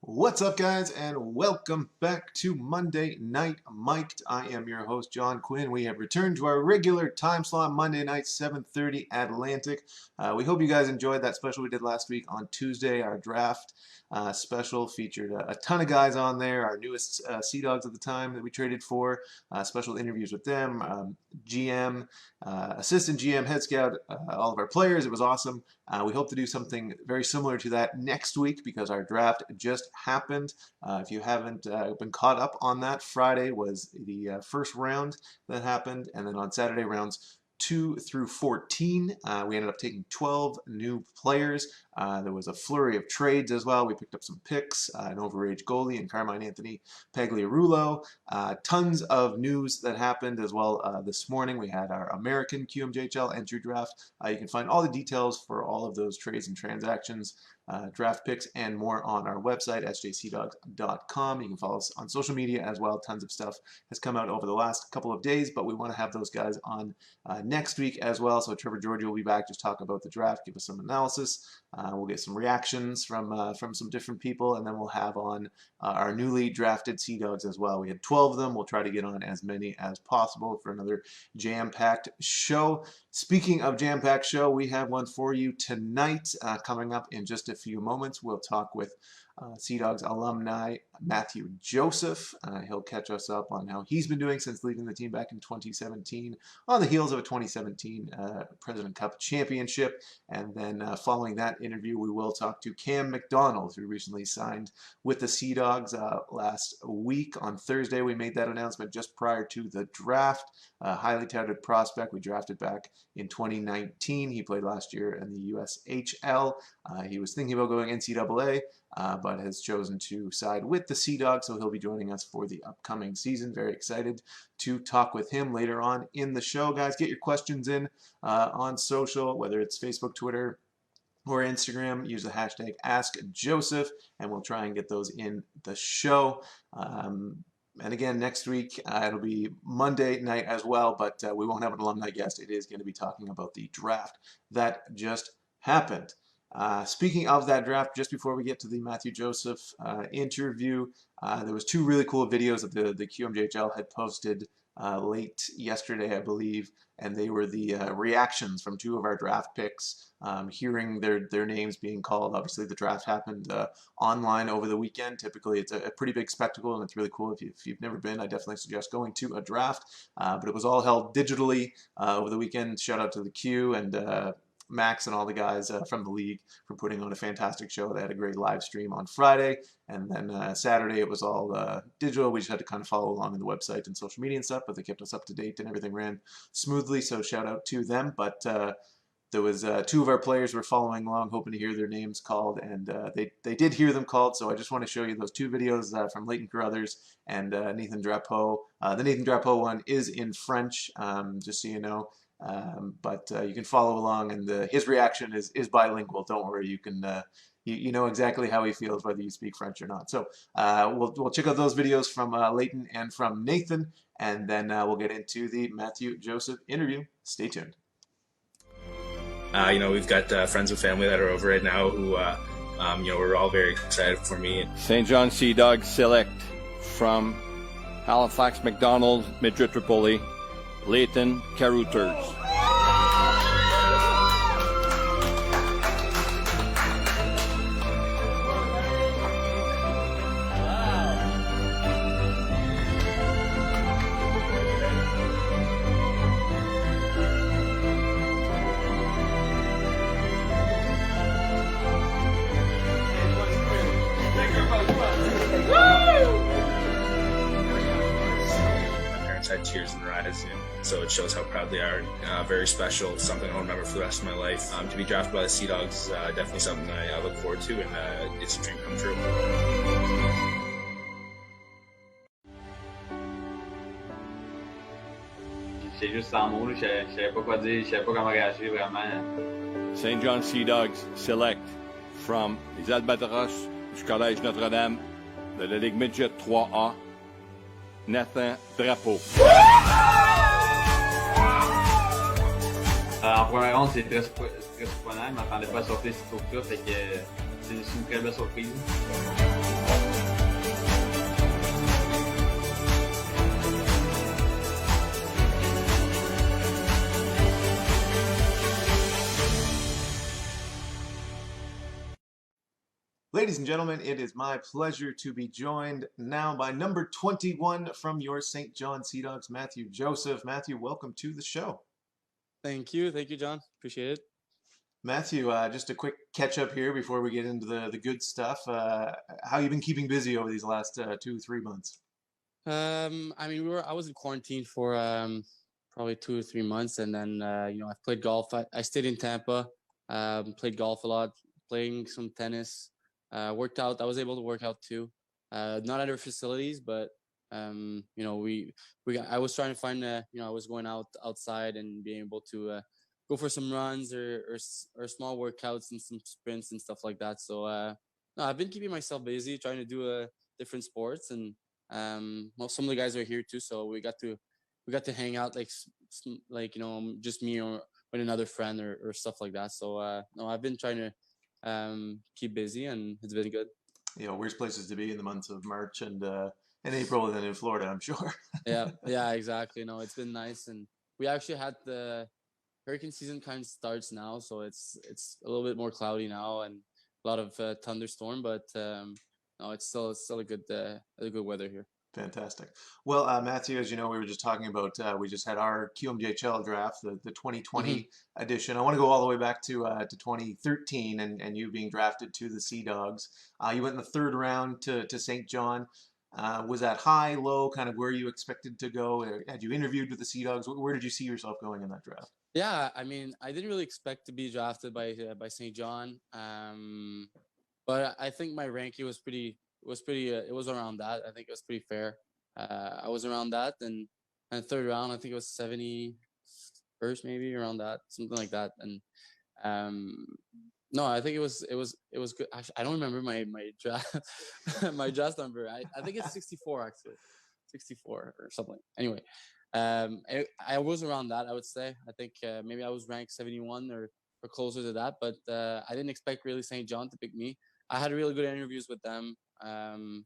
What's up, guys, and welcome back to Monday Night Mic'd. I am your host, John Quinn. We have returned to our regular time slot, Monday night, 7:30 Atlantic. We hope you guys enjoyed that special we did last week on Tuesday. Our draft special featured a ton of guys on there, our newest Sea Dogs at the time that we traded for, special interviews with them, GM, assistant GM, head scout, all of our players. It was awesome. We hope to do something very similar to that next week because our draft just happened. If you haven't been caught up on that, Friday was the first round that happened, and then on Saturday, rounds 2 through 14. We ended up taking 12 new players. There was a flurry of trades as well. We picked up some picks, an overage goalie and Carmine Anthony Pagliarulo. Tons of news that happened as well this morning. We had our American QMJHL entry draft. You can find all the details for all of those trades and transactions, draft picks, and more on our website, sjcdogs.com. You can follow us on social media as well. Tons of stuff has come out over the last couple of days, but we want to have those guys on next week as well. So Trevor Georgia will be back, just talk about the draft, give us some analysis. We'll get some reactions from some different people, and then we'll have on our newly drafted Sea Dogs as well. We had 12 of them. We'll try to get on as many as possible for another jam-packed show. Speaking of jam-packed show, we have one for you tonight. Coming up in just a few moments, we'll talk with Sea Dogs alumni Mathieu Joseph. He'll catch us up on how he's been doing since leaving the team back in 2017, on the heels of a 2017 President Cup championship. And then following that interview, we will talk to MacDonald, who recently signed with the Sea Dogs last week. On Thursday, we made that announcement just prior to the draft. Highly touted prospect. We drafted back in 2019. He played last year in the USHL. He was thinking about going NCAA, but has chosen to side with the Sea Dogs, so he'll be joining us for the upcoming season. Very excited to talk with him later on in the show. Guys, get your questions in on social, whether it's Facebook, Twitter, or Instagram. Use the hashtag AskJoseph, and we'll try and get those in the show. And again, next week, it'll be Monday night as well, but we won't have an alumni guest. It is going to be talking about the draft that just happened. Speaking of that draft, just before we get to the Mathieu Joseph interview, there was two really cool videos that the QMJHL had posted late yesterday, I believe, and they were the reactions from two of our draft picks, hearing their names being called. Obviously, the draft happened online over the weekend. Typically, it's a pretty big spectacle, and it's really cool. If you've never been, I definitely suggest going to a draft, but it was all held digitally over the weekend. Shout out to the Q and Max and all the guys from the league for putting on a fantastic show. They had a great live stream on Friday, and then Saturday it was all digital. We just had to kind of follow along on the website and social media and stuff, but they kept us up to date and everything ran smoothly, so shout out to them. But there was two of our players were following along, hoping to hear their names called, and they did hear them called, so I just want to show you those two videos from Leighton Carruthers and Nathan Drapeau. The Nathan Drapeau one is in French, just so you know. But you can follow along, and his reaction is bilingual. Don't worry, you can you know exactly how he feels whether you speak French or not. So we'll check out those videos from Leighton and from Nathan, and then we'll get into the Mathieu Joseph interview. Stay tuned. We've got friends and family that are over right now who we're all very excited for me. St. John Sea Dogs select from Halifax, MacDonald, Midget Tripoli, Leighton Carruthers. Had tears in their eyes, so it shows how proud they are. Very special, something I'll remember for the rest of my life. To be drafted by the Sea Dogs is definitely something I look forward to, and it's a dream come true. C'est juste sans mots, je savais pas quoi dire, je savais pas comment réagir vraiment. St. John Sea Dogs select from les Albatros du Collège Notre-Dame de la Ligue Midget 3A, Nathan Drapeau. En première ronde, c'est très surprenant. Je ne m'attendais pas à sortir si tôt que ça, fait que c'est une très belle surprise. Ladies and gentlemen, it is my pleasure to be joined now by number 21 from your St. John Sea Dogs, Mathieu Joseph. Mathieu, welcome to the show. Thank you, John. Appreciate it. Mathieu, just a quick catch up here before we get into the good stuff. How you been keeping busy over these last 2-3 months? I mean, I was in quarantine for probably 2 or 3 months, and then I've played golf. I stayed in Tampa, played golf a lot, playing some tennis, worked out. I was able to work out too, not at our facilities, but I was trying to find I was going outside and being able to go for some runs or small workouts and some sprints and stuff like that. So no, I've been keeping myself busy, trying to do different sports, and well, some of the guys are here too, so we got to hang out just me or with another friend or stuff like that. So no, I've been trying to keep busy, and it's been good. Worst places to be in the months of March and April than in Florida, I'm sure. yeah, exactly. No, it's been nice, and we actually had the hurricane season kind of starts now, so it's a little bit more cloudy now and a lot of thunderstorm, but no, it's still a good weather here. Fantastic. Well, Mathieu, as you know, we were just talking about, we just had our QMJHL draft, the 2020 edition. I want to go all the way back to 2013 and you being drafted to the Sea Dogs. You went in the third round to St. John. Was that high, low, kind of where you expected to go? Had you interviewed with the Sea Dogs? Where did you see yourself going in that draft? Yeah, I mean, I didn't really expect to be drafted by St. John, but I think my ranking was pretty. It was around that. I think it was pretty fair. I was around that, and third round, I think it was 71st, maybe around that, something like that. And no, I think it was good. Actually, I don't remember my draft my draft number. I think it's 64 actually, 64 or something. Anyway, I was around that. I would say. I think maybe I was ranked 71 or closer to that, but I didn't expect really St. John to pick me. I had really good interviews with them, and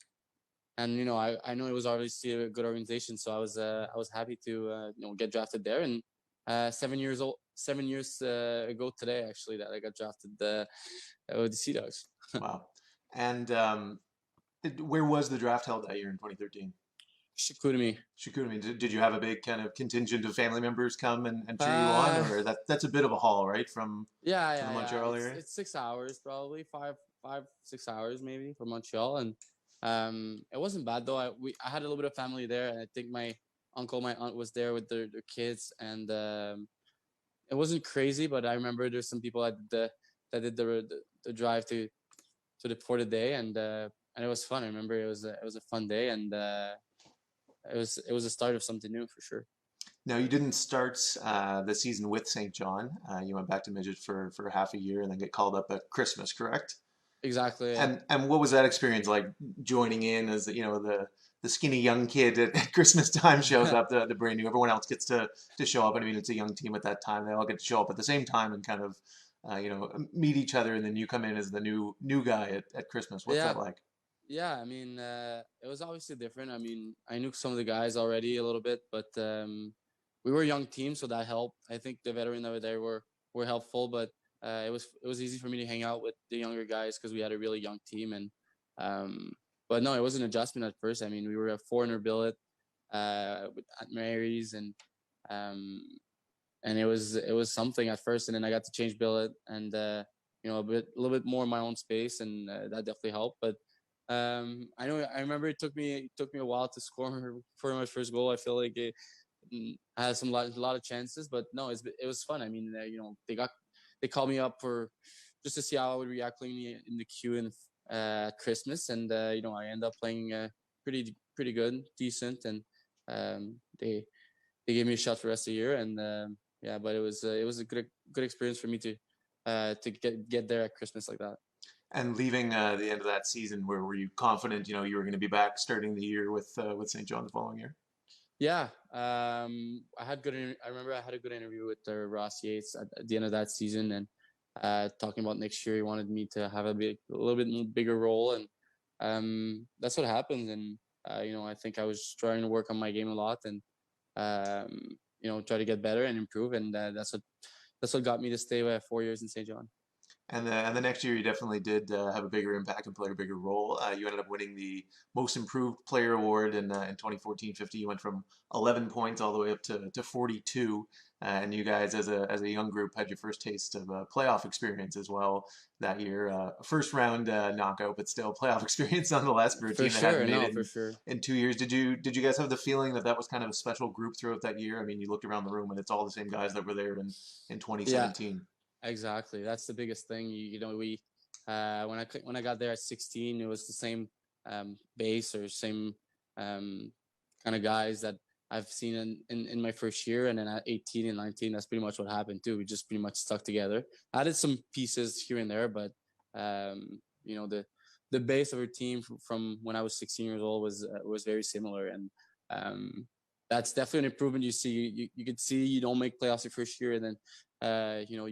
I know it was obviously a good organization, so I was happy to get drafted there. And 7 years ago today, actually, that I got drafted with the Sea Dogs. Wow! And where was the draft held that year in 2013? Chicoutimi. Did you have a big kind of contingent of family members come and cheer you on, or that's a bit of a haul, right? From the Montreal area. It's 6 hours, probably 5-6 hours maybe from Montreal, and it wasn't bad though. I had a little bit of family there, and I think my uncle, my aunt was there with their kids, and it wasn't crazy, but I remember there's some people that did the drive for the day, and it was fun. I remember it was a fun day, and it was a start of something new for sure. Now, you didn't start the season with St. John. You went back to midget for half a year and then get called up at Christmas, correct? Exactly. Yeah. And what was that experience like, joining in as the skinny young kid at Christmas time shows up, the brand new. Everyone else gets to show up. I mean, it's a young team at that time. They all get to show up at the same time and kind of meet each other, and then you come in as the new guy at Christmas. What's that like? Yeah, I mean, it was obviously different. I mean, I knew some of the guys already a little bit, but we were a young team, so that helped. I think the veterans that were there were helpful, but it was easy for me to hang out with the younger guys because we had a really young team. And but no, it was an adjustment at first. I mean, we were a foreigner billet with Aunt Mary's, and it was something at first. And then I got to change billet and a little bit more in my own space, and that definitely helped. But I remember it took me a while to score for my first goal. I feel like I had a lot of chances, but no, it was fun. I mean, they called me up for just to see how I would react playing in the queue in Christmas, and I ended up playing pretty good, decent, and they gave me a shot for the rest of the year, and but it was a good experience for me to get there at Christmas like that. And leaving the end of that season, where were you confident, you were going to be back starting the year with St. John the following year? Yeah, I remember I had a good interview with Ross Yates at the end of that season, and talking about next year. He wanted me to have a little bit bigger role, and that's what happened. And I think I was trying to work on my game a lot, and try to get better and improve, and that's what got me to stay 4 years in St. John. And the next year, you definitely did have a bigger impact and play a bigger role. You ended up winning the Most Improved Player award in 2014-15. You went from 11 points all the way up to 42. And you guys, as a young group, had your first taste of playoff experience as well that year. First round knockout, but still playoff experience nonetheless for a For team that hadn't sure, made no, it for sure. in 2 years. Did you guys have the feeling that that was kind of a special group throughout that year? I mean, you looked around the room and it's all the same guys that were there in Yeah, 2017. exactly. That's the biggest thing. You know, we when I got there at 16, it was the same base or same kind of guys that I've seen in my first year, and then at 18 and 19, that's pretty much what happened too. We just pretty much stuck together. Added some pieces here and there, but you know, the base of our team from when I was 16 years old was very similar, and that's definitely an improvement. You see, you could see you don't make playoffs your first year, and then you know,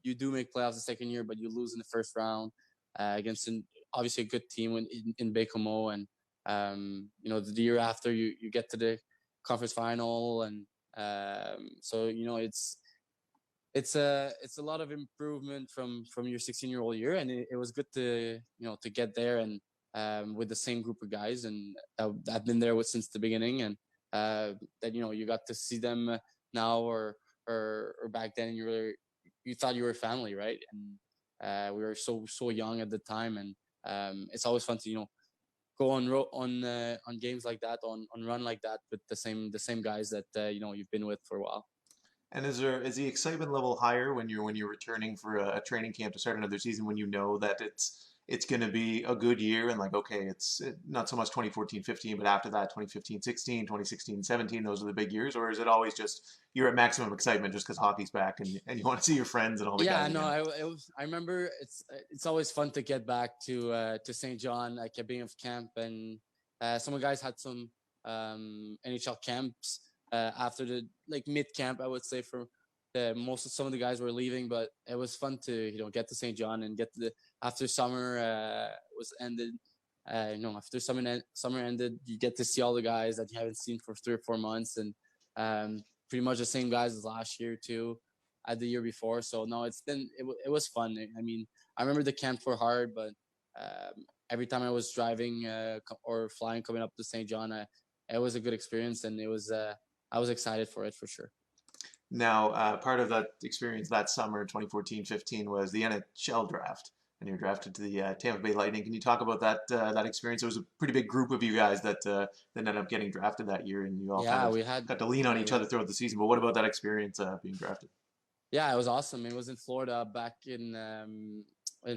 you do make playoffs the second year, but you lose in the first round against obviously a good team in Baie-Comeau, and you know, the year after you get to the conference final, and so you know, it's a lot of improvement from your 16-year-old year, and it was good to, you know, to get there and with the same group of guys, and I've been there since the beginning, and that, you know, you got to see them now or back then you thought you were family, right? And we were so young at the time, and it's always fun to, you know, go on games like that, on run like that with the same guys that you know, you've been with for a while. And is the excitement level higher when you're returning for a training camp to start another season when you know that it's going to be a good year and like okay not so much 2014-15 but after that 2015-16 2016-17 those are the big years, or is it always just you're at maximum excitement just because hockey's back and you want to see your friends and all the Yeah, guys no, again? I remember it's always fun to get back to St. John at the beginning of camp, and some of the guys had some NHL camps after the like mid camp, I would say, for the most of some of the guys were leaving, but it was fun to, you know, get to St. John and get to the after summer was ended. You know, after summer ended, you get to see all the guys that you haven't seen for 3 or 4 months, and pretty much the same guys as last year too, at the year before. So no, it was fun. I mean, I remember the camps were hard, but every time I was driving or flying coming up to St. John, it was a good experience, and it was I was excited for it for sure. Now, part of that experience that summer, 2014-15, was the NHL draft, and you were drafted to the Tampa Bay Lightning. Can you talk about that experience? It was a pretty big group of you guys that ended up getting drafted that year, and you all kind Yeah, of we had got to lean on yeah each we other throughout the season. But what about that experience being drafted? yeah, it was awesome. It was in Florida, back in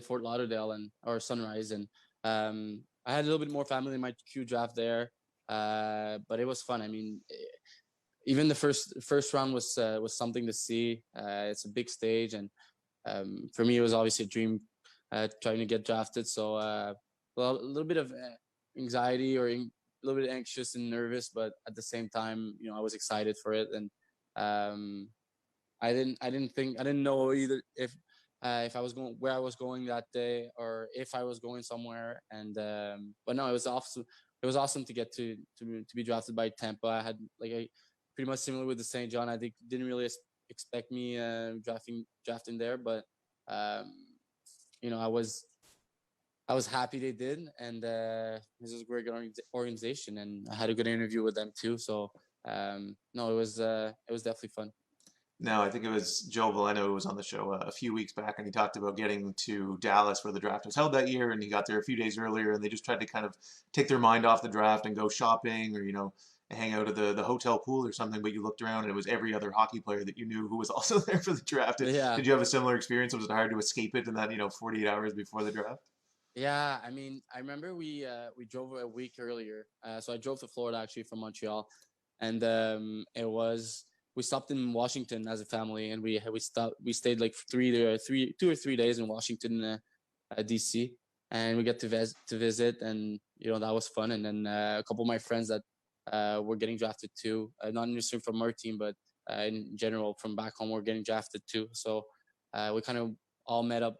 Fort Lauderdale and or Sunrise, and I had a little bit more family in my Q draft there, but it was fun. I mean, even the first round was something to see. It's a big stage, and for me, it was obviously a dream trying to get drafted. So, well, a little bit of anxiety a little bit anxious and nervous, but at the same time, you know, I was excited for it, and um, I didn't know either if I was going where I was going that day or if I was going somewhere. And but no, it was awesome. It was awesome to get to be drafted by Tampa. I had like a pretty much similar with the St. John. I think didn't really expect me drafting there, but um, you know, I was happy they did, and this is a great organization, and I had a good interview with them too. So no, it was definitely fun. No, I think it was Joe Valeno who was on the show a few weeks back, and he talked about getting to Dallas where the draft was held that year, and he got there a few days earlier, and they just tried to kind of take their mind off the draft and go shopping or, hang out at the hotel pool or something, but you looked around and it was every other hockey player that you knew who was also there for the draft. Yeah. Did you have a similar experience? Was it hard to escape it in that, 48 hours before the draft? Yeah, I mean, I remember we drove a week earlier. So I drove to Florida actually from Montreal, and we stopped in Washington as a family, and we stayed like 2 or 3 days in Washington, DC, and we get to visit, and you know, that was fun. And then a couple of my friends that were getting drafted too, not necessarily from our team, but in general from back home, were getting drafted too. So we kind of all met up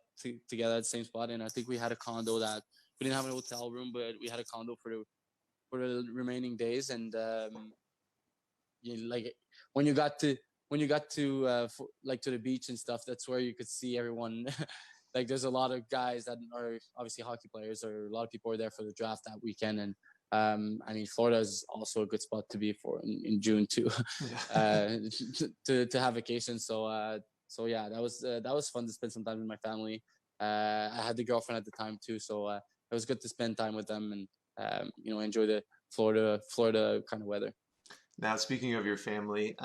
together at the same spot, and I think we had a condo that we didn't have a hotel room, but we had a condo for the remaining days. And like when you got to like to the beach and stuff, that's where you could see everyone like there's a lot of guys that are obviously hockey players, or a lot of people are there for the draft that weekend. And I mean, Florida is also a good spot to be for in June too, to have vacation. So yeah, that was fun to spend some time with my family. I had the girlfriend at the time too, so it was good to spend time with them and enjoy the Florida kind of weather. Now, speaking of your family,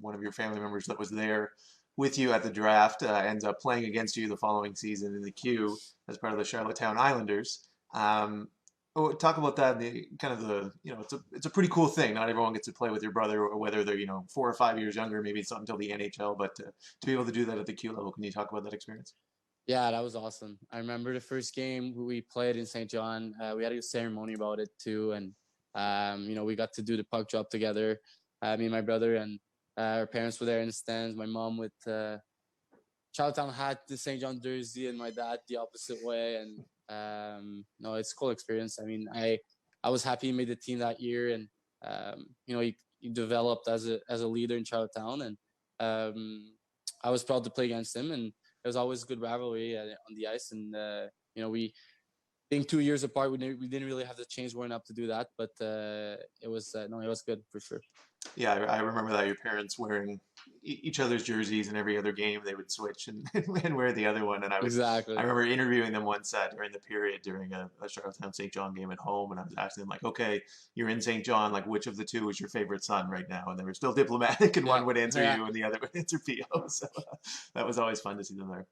one of your family members that was there with you at the draft ends up playing against you the following season in the queue as part of the Charlottetown Islanders. Talk about that. It's a pretty cool thing. Not everyone gets to play with your brother, or whether they're 4 or 5 years younger. Maybe it's not until the NHL, but to be able to do that at the Q level, can you talk about that experience? Yeah, that was awesome. I remember the first game we played in St. John. We had a ceremony about it too, and we got to do the puck drop together. Me and my brother, and our parents were there in the stands. My mom with Charlottetown hat, the St. John jersey, and my dad the opposite way. And no, it's a cool experience. I mean, I was happy he made the team that year, and he developed as a leader in Charlottetown, and I was proud to play against him. And it was always a good rivalry on the ice. And we being 2 years apart, we didn't really have the chance growing up to do that, but it was good for sure. Yeah, I remember that your parents wearing each other's jerseys, and every other game they would switch and, and wear the other one. And Exactly. I remember interviewing them once during the period during a Charlottetown St. John game at home, and I was asking them like, "Okay, you're in St. John. Like, which of the two is your favorite son right now?" And they were still diplomatic, and one would answer you, and the other would answer PO. So that was always fun to see them there.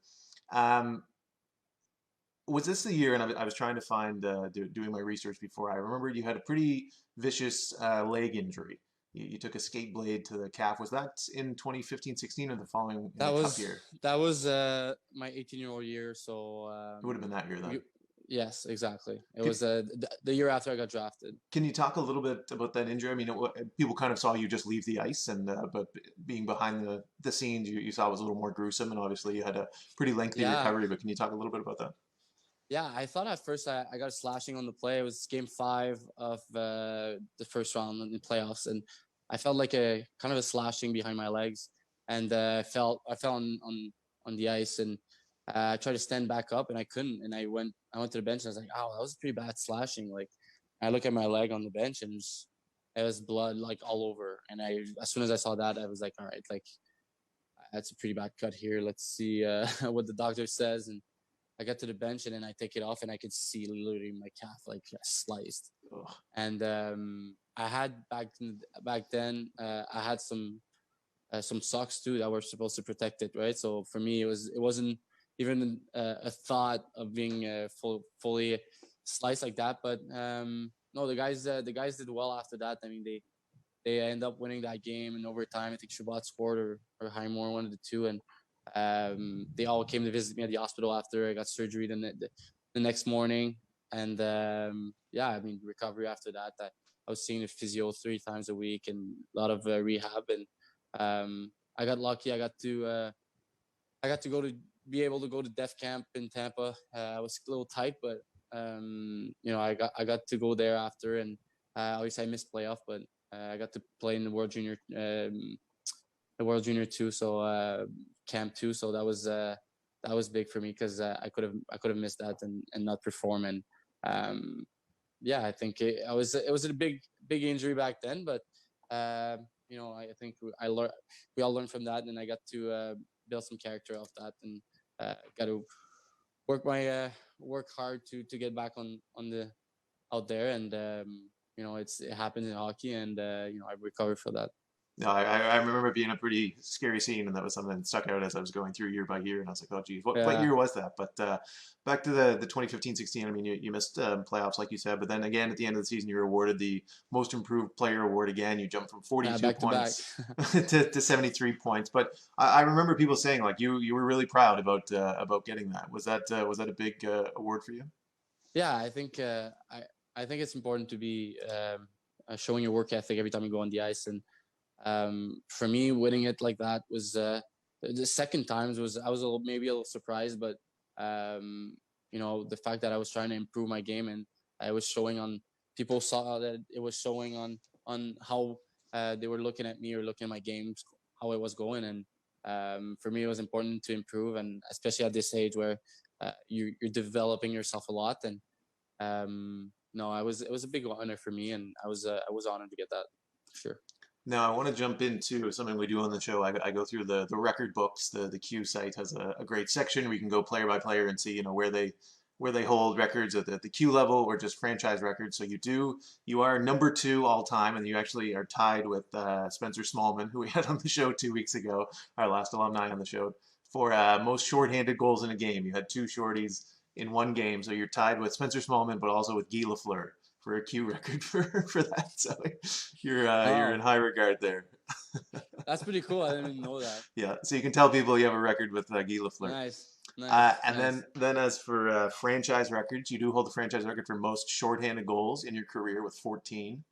Was this the year? And I was trying to find doing my research before. I remembered you had a pretty vicious leg injury. You took a skate blade to the calf. Was that in 2015-16 or the following tough year? That was my 18-year-old year. So it would have been that year then. Yes, exactly. It was the year after I got drafted. Can you talk a little bit about that injury? I mean, people kind of saw you just leave the ice, and but being behind the scenes, you saw it was a little more gruesome, and obviously you had a pretty lengthy recovery. But can you talk a little bit about that? Yeah, I thought at first I got a slashing on the play. It was game 5 of the first round in the playoffs, and I felt like a kind of a slashing behind my legs, and I fell on the ice, and I tried to stand back up, and I couldn't, and I went to the bench, and I was like, "Oh, that was a pretty bad slashing." Like, I look at my leg on the bench, and it was blood like all over, and as soon as I saw that, I was like, "All right, like that's a pretty bad cut here. Let's see what the doctor says." And I got to the bench, and then I take it off, and I could see literally my calf like sliced. Ugh. And I had back then I had some socks too that were supposed to protect it, right? So for me, it wasn't even a thought of being fully sliced like that. But no, the guys did well after that. I mean, they end up winning that game in overtime. I think Shabbat scored or Highmore, one of the two, and they all came to visit me at the hospital after I got surgery the next morning. And yeah, I mean, recovery after that. I was seeing the physio 3 times a week and a lot of rehab. And I got lucky. I got to be able to go to Def Camp in Tampa. I was a little tight, but I got to go there after. And obviously I missed playoff, but I got to play in the World Junior 2, so camp 2. So that was big for me, because I could have missed that and not perform. And yeah, I think it was a big injury back then, but I think we all learned from that, and I got to build some character off that, and got to work hard to get back out there. And it happens in hockey, and I recovered for that. No, I remember it being a pretty scary scene, and that was something that stuck out as I was going through year by year, and I was like, "Oh, geez, what year was that?" But back to the 2015-16. I mean, you missed playoffs, like you said, but then again at the end of the season, you were awarded the Most Improved Player award again. You jumped from 42 points to 73 points. But I remember people saying like you were really proud about getting that. Was that a big award for you? Yeah, I think it's important to be showing your work ethic every time you go on the ice. And for me, winning it like that was the second times I was maybe a little surprised, but the fact that I was trying to improve my game, and I was showing on, people saw that it was showing on how they were looking at me or looking at my games, how it was going. And for me, it was important to improve, and especially at this age where you're developing yourself a lot. And no, it was a big honor for me, and I was honored to get that for sure. Now, I want to jump into something we do on the show. I go through the record books. The Q site has a great section where you can go player by player and see, where they hold records at the Q level or just franchise records. So you are number 2 all time, and you actually are tied with Spencer Smallman, who we had on the show 2 weeks ago, our last alumni on the show, for most shorthanded goals in a game. You had 2 shorties in one game, so you're tied with Spencer Smallman, but also with Guy Lafleur for a Q record for that. So you're in high regard there. That's pretty cool. I didn't even know that. Yeah, so you can tell people you have a record with Guy Lafleur. Nice. And nice. then as for franchise records, you do hold the franchise record for most shorthanded goals in your career with 14.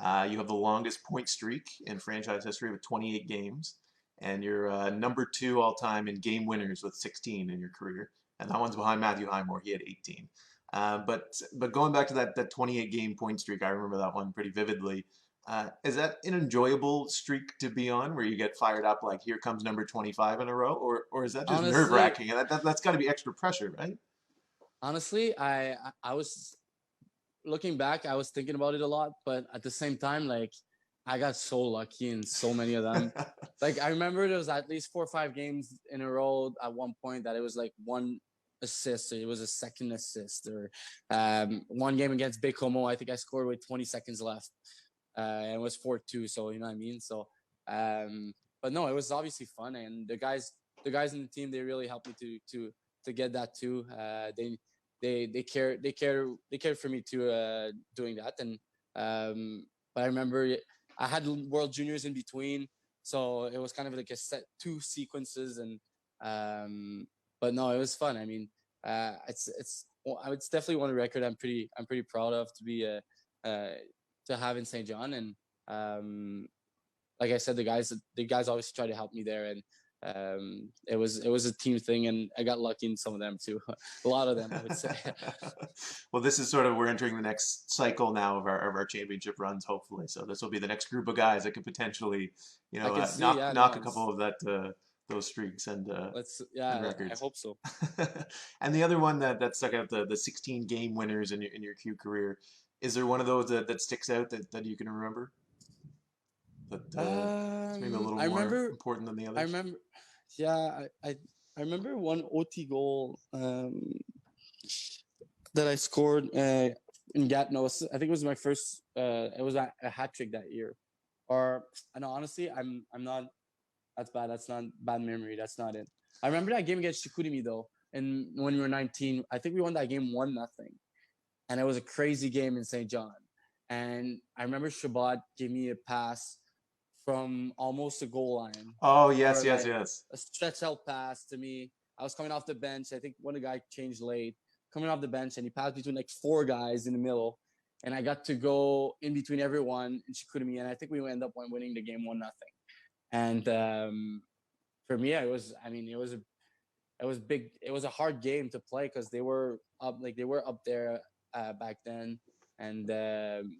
You have the longest point streak in franchise history with 28 games, and you're number 2 all time in game winners with 16 in your career, and that one's behind Matthew Highmore. He had 18. But going back to that 28 game point streak, I remember that one pretty vividly. Is that an enjoyable streak to be on, where you get fired up like here comes number 25 in a row, or is that just Honestly, nerve-wracking? And that's got to be extra pressure, right? Honestly, I was looking back, I was thinking about it a lot, but at the same time, like I got so lucky in so many of them. Like I remember there was at least 4 or 5 games in a row at one point that it was like one assist, or it was a second assist, or one game against Big Homo, I think I scored with 20 seconds left. And it was 4-2, so you know what I mean. So, but no, it was obviously fun, and the guys in the team, they really helped me to get that too. They cared for me too, doing that. And but I remember I had World Juniors in between, so it was kind of like a set 2 sequences. And but no, it was fun. I mean, it's definitely one record I'm pretty proud of to be to have in St. John. And like I said, the guys obviously tried to help me there, and it was a team thing, and I got lucky in some of them too. A lot of them, I would say. Well, this is sort of, we're entering the next cycle now of our championship runs, hopefully. So this will be the next group of guys that could potentially, knock a couple of those streaks and records. I hope so. And the other one that stuck out, the 16 game winners in your Q career. Is there one of those that sticks out that you can remember? That maybe a little more important than the others? I remember, I remember one OT goal that I scored in Gatineau. I think it was my first. It was a hat trick that year. Or and honestly, I'm not. That's bad. That's not bad memory. That's not it. I remember that game against Chicoutimi though, and when we were 19, I think we won that game 1-0. And it was a crazy game in St. John. And I remember Shabbat gave me a pass from almost the goal line. Oh, yes. A stretch out pass to me. I was coming off the bench. I think one of the guys changed late. Coming off the bench, and he passed between like 4 guys in the middle. And I got to go in between everyone in Chicoutimi. And I think we ended up winning the game 1-0. And for me, it was big. It was a hard game to play because they were up there back then, and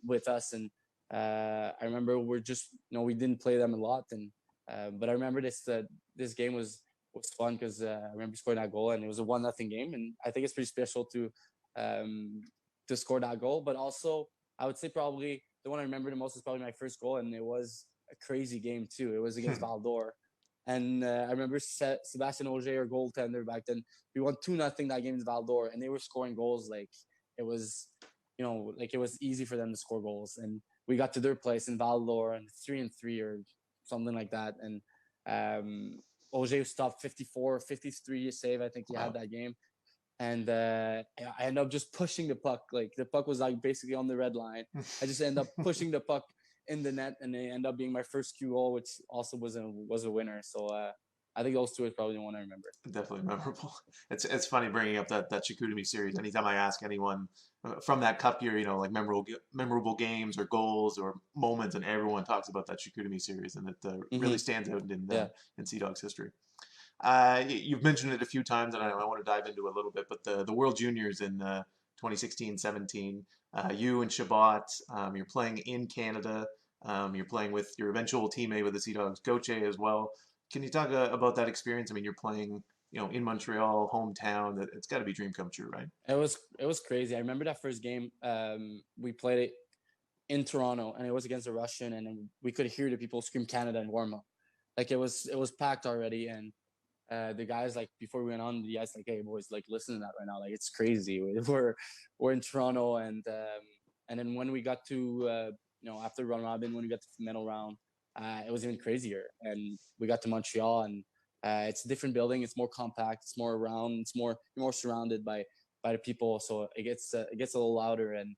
with us. And I remember we didn't play them a lot, and but I remember this game was fun because I remember scoring that goal, and it was a 1-0 game, and I think it's pretty special to score that goal. But also, I would say probably the one I remember the most is probably my first goal, and it was a crazy game too. It was against Val d'Or. And I remember Sebastian Auger, our goaltender back then, we won 2-0 that game in Val d'Or, and they were scoring goals like it was, it was easy for them to score goals. And we got to their place in Val d'Or and 3-3 or something like that. And Auger stopped 53 save. I think he had that game. And I ended up just pushing the puck. Like the puck was like basically on the red line. I just ended up pushing the puck in the net, and they ended up being my first Q goal, which also was a winner. So I think those two is probably the one I remember. Definitely memorable. It's funny bringing up that Chicoutimi series. Anytime I ask anyone from that cup year, like memorable games or goals or moments, and everyone talks about that Chicoutimi series, and it really stands out in Sea Dogs history. You've mentioned it a few times, and I want to dive into it a little bit. But the World Juniors in 2016-17, you and Shabbat, you're playing in Canada. You're playing with your eventual teammate with the Sea Dogs, Goche, as well. Can you talk about that experience? I mean, you're playing in Montreal, hometown. That it's got to be a dream come true, right? It was crazy. I remember that first game. We played it in Toronto, and it was against the Russian, and we could hear the people scream Canada in warm up. Like it was packed already, and the guys, like, before we went on the ice, like, hey boys, like, listen to that right now, like, it's crazy. We're in Toronto, and then when we got to after round robin, when we got to the medal round, it was even crazier, and we got to Montreal, and it's a different building, it's more compact, it's more round, you're more surrounded by the people, so it gets a little louder, and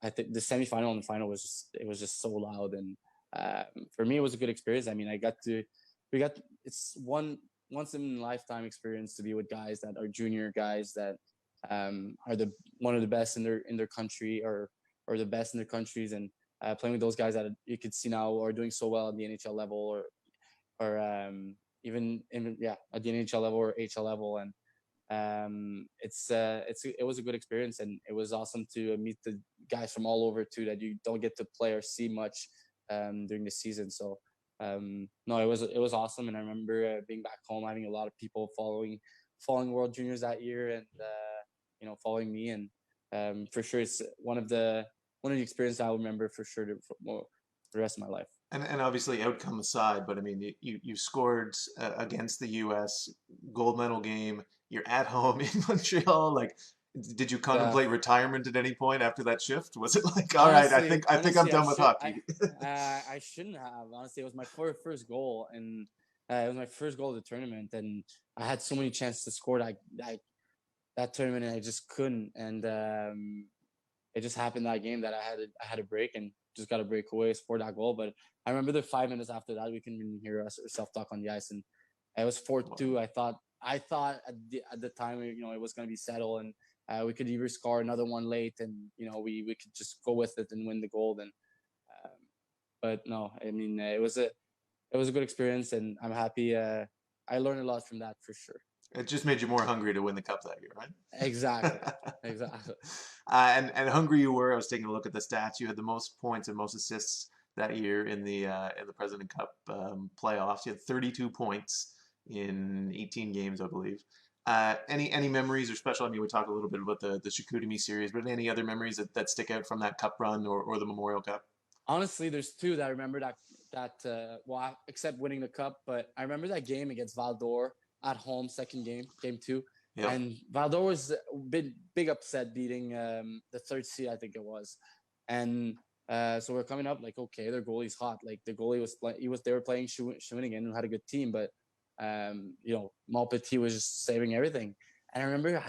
I think the semifinal and the final was just so loud, and for me it was a good experience. I mean, it's once in a lifetime experience to be with guys that are junior guys that are one of the best in their country, or the best in their countries, and playing with those guys that you could see now are doing so well at the NHL level, or even at the NHL level or HL level, and it was a good experience, and it was awesome to meet the guys from all over too that you don't get to play or see much during the season. So no, it was awesome, and I remember being back home, having a lot of people following World Juniors that year, and following me, and for sure it's one of the experiences I'll remember for sure for the rest of my life. And obviously, outcome aside, but I mean, you scored against the U.S. gold medal game. You're at home in Montreal. Like, did you contemplate retirement at any point after that shift? Was it like, all right, Honestly, I think I'm done with hockey? I shouldn't have. Honestly, it was my first goal, and it was my first goal of the tournament, and I had so many chances to score that tournament, and I just couldn't. And it just happened that game that I had a break, and just got a breakaway, scored that goal. But I remember the 5 minutes after that, we couldn't even hear us self-talk on the ice, and it was 4-2. I thought at the time, it was going to be settled, and we could either score another one late, and we could just go with it and win the gold. And but no, I mean, it was a good experience, and I'm happy. I learned a lot from that for sure. It just made you more hungry to win the cup that year, right? Exactly. Exactly. And hungry you were. I was taking a look at the stats. You had the most points and most assists that year in the President Cup playoffs. You had 32 points in 18 games, I believe. Any memories or special? I mean, we talked a little bit about the Chicoutimi series, but any other memories that stick out from that cup run or the Memorial Cup? Honestly, there's two that I remember well, except winning the cup, but I remember that game against Val d'Or at home, second game 2. Yeah. And Val d'Or was a big upset, beating the third seed, I think it was. And so we're coming up like, okay, their goalie's hot. Like, the goalie they were playing Shawinigan, who had a good team, but Malpetit was just saving everything. And I remember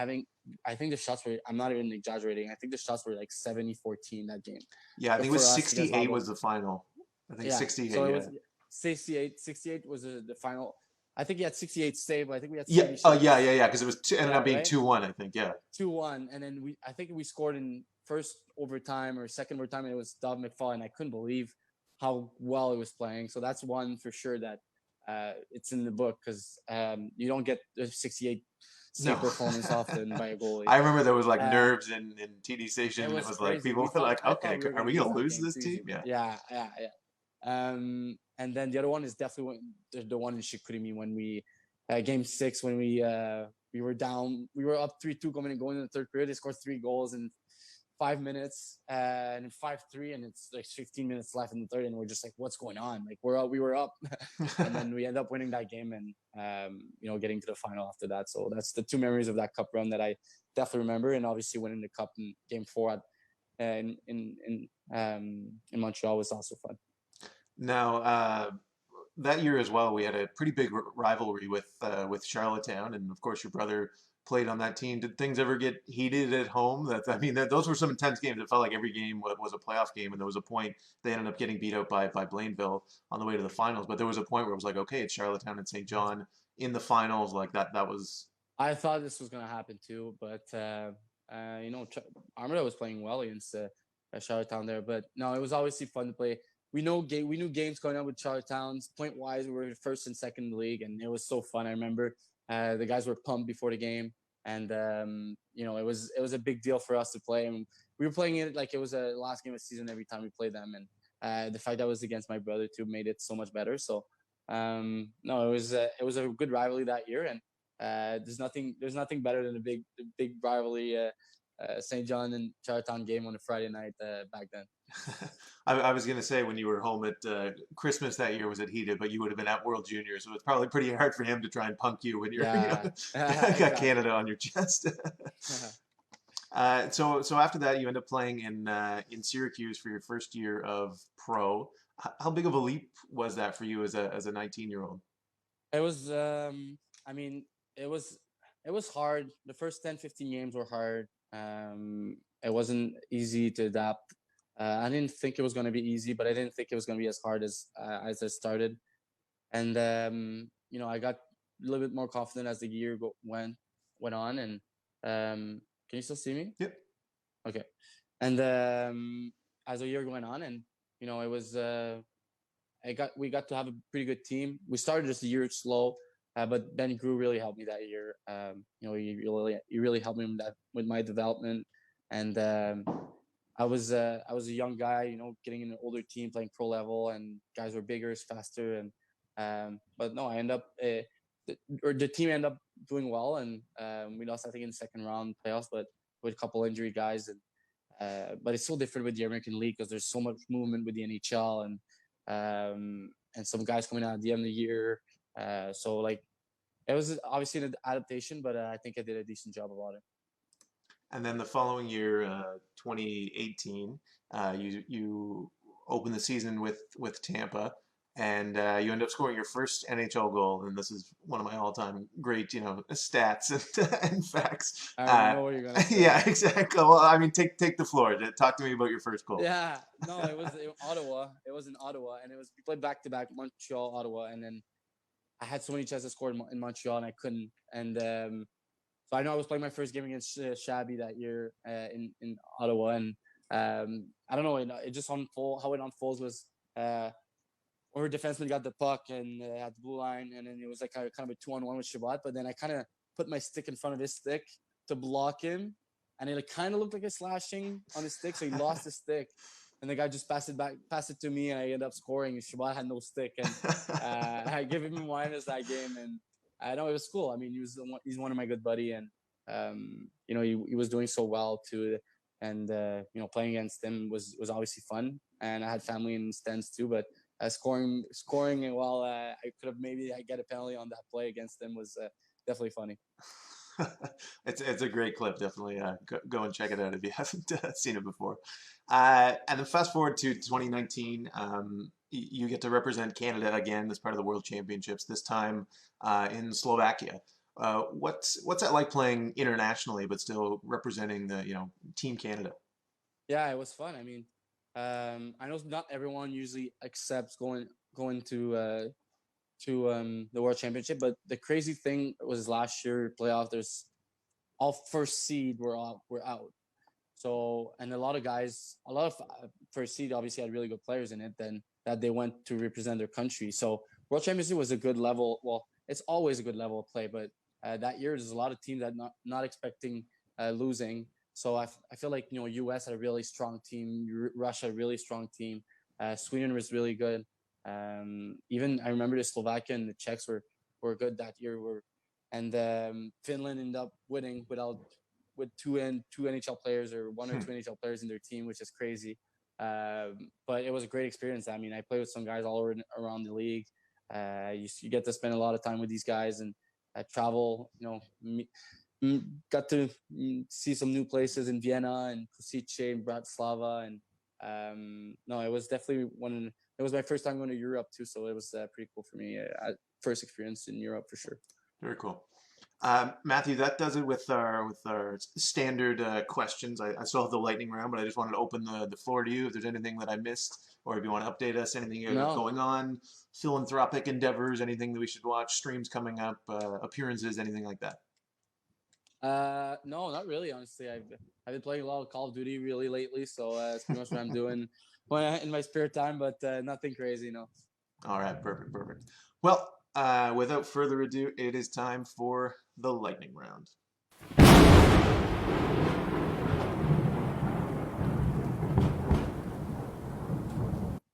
I think the shots were, I'm not even exaggerating, I think the shots were like 70-14 that game. Yeah, I think it was 68 was the final. I think 68. So it was 68 was the final. I think he had 68 save, but I think we had 70 shots. Yeah, because it was ended up being right? 2-1, I think, yeah. 2-1, and then I think we scored in first overtime or second overtime, and it was Dov McFall, and I couldn't believe how well he was playing. So that's one for sure that it's in the book, because you don't get the 68 save performance often by a goalie. I remember there was like nerves in TD Station, and it was crazy. like people were like, okay, are we going to lose this team? Yeah. And then the other one is definitely the one in Chicoutimi when we game 6, when we were down, we were up 3-2 going into the third period. They scored 3 goals in 5 minutes, and 5-3, and it's like 15 minutes left in the third, and we're just like, what's going on? Like, we were up, and then we end up winning that game, and getting to the final after that. So that's the 2 memories of that cup run that I definitely remember, and obviously winning the cup in game 4 in Montreal was also fun. Now, that year as well, we had a pretty big rivalry with Charlottetown, and of course, your brother played on that team. Did things ever get heated at home? Those were some intense games. It felt like every game was a playoff game, and there was a point they ended up getting beat out by Blainville on the way to the finals. But there was a point where it was like, okay, it's Charlottetown and St. John in the finals. Like that was. I thought this was going to happen too, but Armada was playing well against Charlottetown there. But no, it was obviously fun to play. We knew games going on with Charlottetown's. Point wise, we were first and second in the league, and it was so fun. I remember the guys were pumped before the game, and it was a big deal for us to play. And we were playing it like it was a last game of the season every time we played them. And the fact that it was against my brother too made it so much better. So No, it was a good rivalry that year, and there's nothing better than a big rivalry. St. John and Charlottetown game on a Friday night back then. I was going to say when you were home at Christmas that year was it heated, but you would have been at World Juniors, so it's probably pretty hard for him to try and punk you when you're got Exactly. Canada on your chest. So after that, you end up playing in Syracuse for your first year of pro. How big of a leap was that for you as a 19-year-old? It was, I mean, it was hard. The first 10, 15 games were hard. It wasn't easy to adapt. I didn't think it was going to be easy, but I didn't think it was going to be as hard as I started. And I got a little bit more confident as the year went on. And can you still see me? Yep. Okay. And as the year went on, and it was we got to have a pretty good team. We started just a year slow, but Ben Grew really helped me that year. He really helped me with my development, and I was a young guy, getting in an older team, playing pro level, and guys were bigger, faster, and but no, I end up the team ended up doing well, and we lost I think in the second round playoffs, but with a couple injury guys, and but it's so different with the American League because there's so much movement with the NHL, and some guys coming out at the end of the year, so like it was obviously an adaptation, but I think I did a decent job about it. And then the following year, 2018, you open the season with Tampa, and you end up scoring your first NHL goal. And this is one of my all-time great, stats and facts. I know what you're gonna say. Yeah, exactly. Well, I mean, take the floor. Talk to me about your first goal. Yeah, no, it was in Ottawa. It was in Ottawa, and we played back to back Montreal, Ottawa, and then I had so many chances to score in Montreal, and I couldn't. And so I know I was playing my first game against Shabby that year in Ottawa, and I don't know, it just how it unfolds was our defenseman got the puck and at the blue line, and then it was like kind of a 2-on-1 with Shabbat, but then I kind of put my stick in front of his stick to block him, and it kind of looked like a slashing on his stick, so he lost his stick. And the guy just passed it to me, and I ended up scoring. Shabbat had no stick, and I gave him minus that game. And I know it was cool. I mean, he's one of my good buddy, and he was doing so well too. And playing against him was obviously fun. And I had family in the stands too. But scoring, and while I could have maybe get a penalty on that play against him was definitely funny. It's a great clip. Definitely go and check it out if you haven't seen it before. And then fast forward to 2019, you get to represent Canada again as part of the World Championships. This time in Slovakia. What's that like playing internationally, but still representing the Team Canada? Yeah, it was fun. I mean, I know not everyone usually accepts going to the World Championship, but the crazy thing was last year playoff. There's all first seed were out. So, and a lot of first seed obviously had really good players in it. Then that they went to represent their country. So World Championship was a good level. Well, it's always a good level of play, but that year there's a lot of teams that not expecting losing. So I feel like US had a really strong team. Russia had a really strong team. Sweden was really good. Even I remember the Slovakia and the Czechs were good that year. And Finland ended up winning with two NHL players or one or two NHL players in their team, which is crazy. But it was a great experience. I mean, I played with some guys all around the league. You get to spend a lot of time with these guys and travel. Got to see some new places in Vienna and Košice and Bratislava, and no, it was definitely it was my first time going to Europe too, so it was pretty cool for me. First experience in Europe for sure. Very cool. Matthew, that does it with our standard questions. I still have the lightning round, but I just wanted to open the floor to you. If there's anything that I missed, or if you want to update us, anything you got going on, philanthropic endeavors, anything that we should watch, streams coming up, appearances, anything like that. No, not really. Honestly, I've been playing a lot of Call of Duty really lately, so that's pretty much what I'm doing in my spare time. But nothing crazy, no. All right, perfect. Well, without further ado, it is time for the lightning round.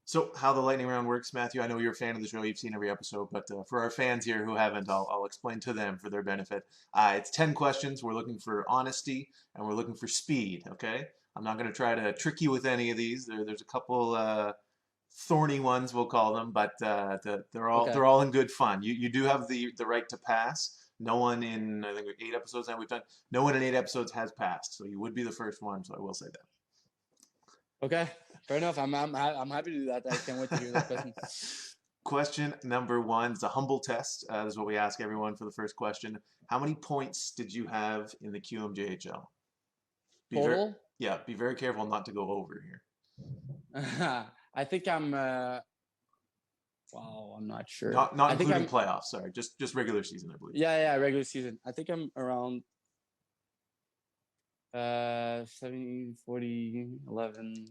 So how the lightning round works, Matthew, I know you're a fan of the show, you've seen every episode, but for our fans here who haven't, I'll explain to them for their benefit. It's 10 questions. We're looking for honesty and we're looking for speed, okay? I'm not going to try to trick you with any of these. There's a couple thorny ones, we'll call them, but Okay. they're all in good fun. You do have the right to pass. No one in, I think, 8 episodes now we've done, no one in 8 episodes has passed, so you would be the first one, so I will say that. Okay. Fair enough. I'm happy to do that. I can't wait to hear those questions. Question number one is a humble test. This is what we ask everyone for the first question. How many points did you have in the QMJHL? Total? Be very careful not to go over here. I think I'm. Wow, I'm not sure. Not I think including playoffs. Sorry, just regular season, I believe. Yeah, regular season. I think I'm around 70, 40, 11,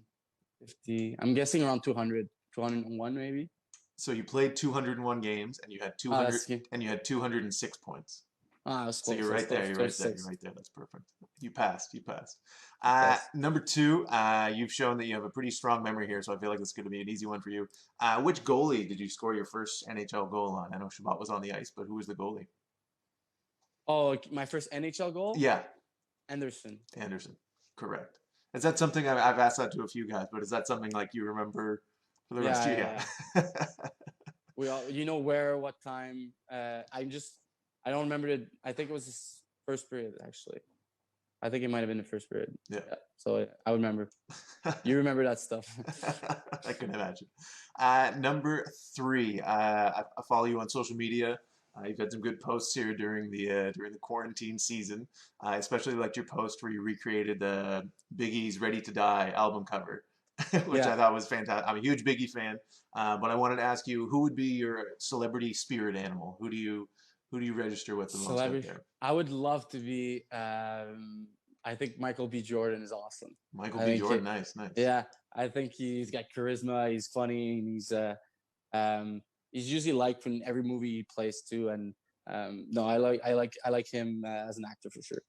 50. I'm guessing around 200, 201 maybe. So you played 201 games and you had 206 points. So you're right there. You're right there. You're right there. That's perfect. You passed. Number two, you've shown that you have a pretty strong memory here, so I feel like this is going to be an easy one for you. Which goalie did you score your first NHL goal on? I know Shabbat was on the ice, but who was the goalie? Oh, my first NHL goal? Yeah. Anderson. Correct. Is that something I've asked that to a few guys, but is that something like you remember for the rest of you? Yeah. We all, where, what time? I don't remember it. I think it was his first period, actually. I think it might have been the first period. Yeah. So I remember. You remember that stuff. I can imagine. Number three, I follow you on social media. You've had some good posts here during the quarantine season. Especially liked your post where you recreated the Biggie's "Ready to Die" album cover, which I thought was fantastic. I'm a huge Biggie fan, but I wanted to ask you, who would be your celebrity spirit animal? Who do you register with the most out there? I would love to be. I think Michael B. Jordan is awesome. Michael B. Jordan, nice. Yeah, I think he's got charisma. He's funny, and he's usually liked in every movie he plays too. And no, I like him as an actor for sure.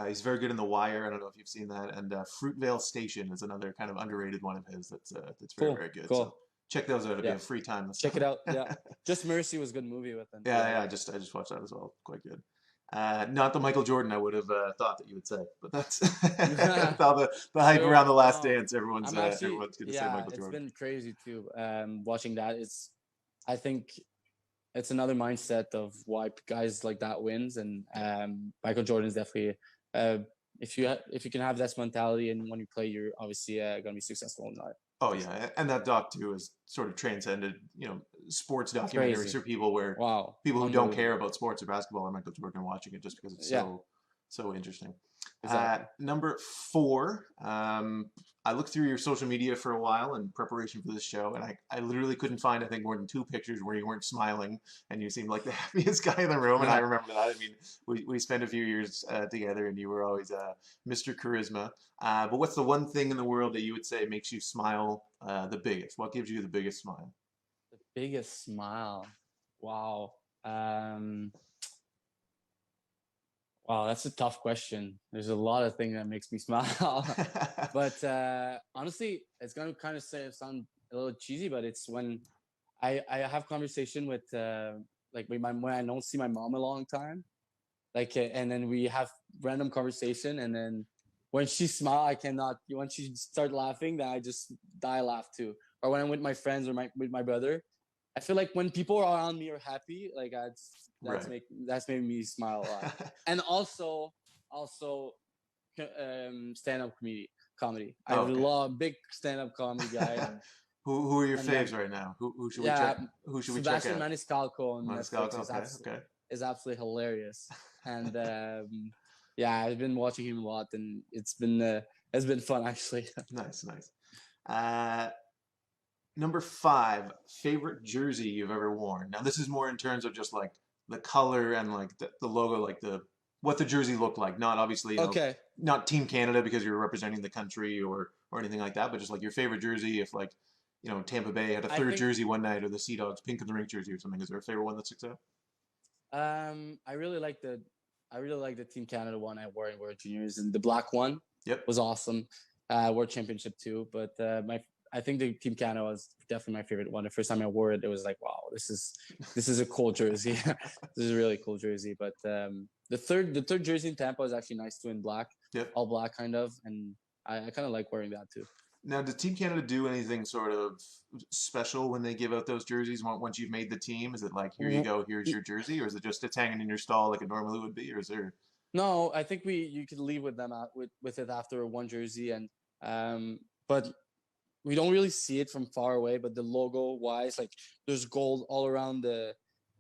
He's very good in The Wire. I don't know if you've seen that. And Fruitvale Station is another kind of underrated one of his that's very good. Cool. So check those out if you have free time. Check it out. Yeah, Just Mercy was a good movie with him. Yeah. I just watched that as well. Quite good. Not the Michael Jordan I would have thought that you would say, but that's the hype around The Last Dance. Everyone's going to say Michael Jordan. It's been crazy too. Watching that, I think it's another mindset of why guys like that wins, and Michael Jordan is definitely. If you can have this mentality and when you play, you're obviously going to be successful in life. Oh yeah, and that doc too has sort of transcended, sports documentaries for people where people who don't care about sports or basketball are Michael Jordan watching it just because it's so interesting. Exactly. Number four, I looked through your social media for a while in preparation for this show, and I literally couldn't find, I think, more than 2 pictures where you weren't smiling and you seemed like the happiest guy in the room. And I remember that. I mean, we spent a few years together, and you were always Mr. Charisma. But what's the one thing in the world that you would say makes you smile the biggest? What gives you the biggest smile? The biggest smile? Wow. Wow, that's a tough question. There's a lot of things that makes me smile, but honestly, it's gonna kind of sound a little cheesy, but it's when I have conversation with when I don't see my mom a long time, and then we have random conversation, and then when she smile, I cannot. When she start laughing, then I just die laugh too. Or when I'm with my friends or with my brother, I feel like when people around me are happy, that's making me smile a lot. And also stand-up comedy. I love big stand-up comedy guy. Who are your faves right now? Who should we check? Who should we check out? Sebastian Maniscalco on Netflix is absolutely hilarious. And I've been watching him a lot, and it's been fun actually. Nice. Number 5, favorite jersey you've ever worn. Now this is more in terms of just like the color and like the logo, like what the jersey looked like. Not obviously, not Team Canada because you're representing the country or anything like that, but just like your favorite jersey. If Tampa Bay had a third jersey one night, or the Sea Dogs pink in the rink jersey or something, is there a favorite one that sticks out? I really like the Team Canada one I wore in World Juniors, and the black one was awesome. World Championship too, but I think the Team Canada was definitely my favorite one. The first time I wore it, it was like, wow, this is a cool jersey. This is a really cool jersey. But the third jersey in Tampa was actually nice too, in black, Yep. all black kind of, and I kind of like wearing that too. Now, does Team Canada do anything sort of special when they give out those jerseys once you've made the team? Is it like, here you go, here's your jersey, or is it just it's hanging in your stall like it normally would be, or is there? No, I think you could leave with them with it after one jersey, and but we don't really see it from far away. But the logo wise, like there's gold all around the